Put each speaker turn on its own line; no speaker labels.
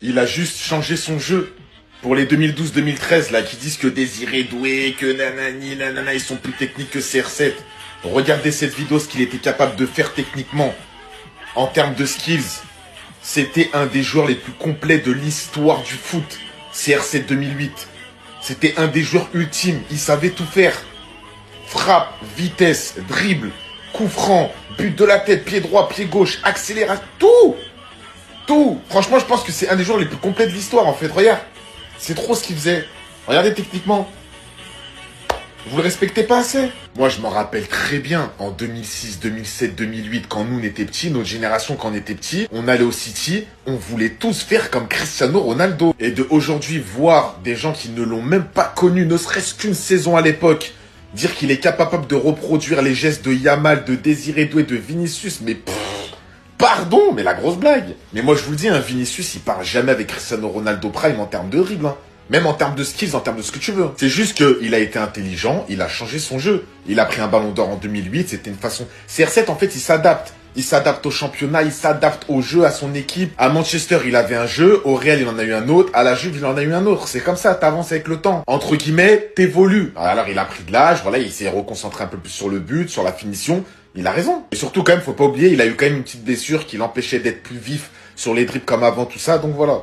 Il a juste changé son jeu. Pour les 2012-2013, là, qui disent que Désiré Doué, que nanani, nanana, ils sont plus techniques que CR7. Regardez cette vidéo, ce qu'il était capable de faire techniquement. En termes de skills. C'était un des joueurs les plus complets de l'histoire du foot. CR7 2008. C'était un des joueurs ultimes. Il savait tout faire. Frappe, vitesse, dribble, coup franc, but de la tête, pied droit, pied gauche, accélération, tout. Tout. Franchement, je pense que c'est un des joueurs les plus complets de l'histoire, en fait. Regarde. C'est trop ce qu'il faisait. Regardez techniquement. Vous le respectez pas assez? Moi, je m'en rappelle très bien, en 2006, 2007, 2008, quand nous, on était petits, notre génération, quand on était petits, on allait au City, on voulait tous faire comme Cristiano Ronaldo. Et de aujourd'hui, voir des gens qui ne l'ont même pas connu, ne serait-ce qu'une saison à l'époque, dire qu'il est capable de reproduire les gestes de Yamal, de Désiré Doué, de Vinicius, mais pardon, mais la grosse blague. Mais moi, je vous le dis, un Vinicius, il part jamais avec Cristiano Ronaldo Prime en termes de dribble, hein. Même en termes de skills, en termes de ce que tu veux. C'est juste qu'il a été intelligent, il a changé son jeu. Il a pris un ballon d'or en 2008, c'était une façon... CR7, en fait, il s'adapte. Il s'adapte au championnat, il s'adapte au jeu, à son équipe. À Manchester, il avait un jeu. Au Real, il en a eu un autre. À la Juve, il en a eu un autre. C'est comme ça, t'avances avec le temps. Entre guillemets, t'évolues. Alors, il a pris de l'âge, voilà, il s'est reconcentré un peu plus sur le but, sur la finition. Il a raison. Et surtout, quand même, faut pas oublier, il a eu quand même une petite blessure qui l'empêchait d'être plus vif sur les dribbles comme avant, tout ça. Donc voilà.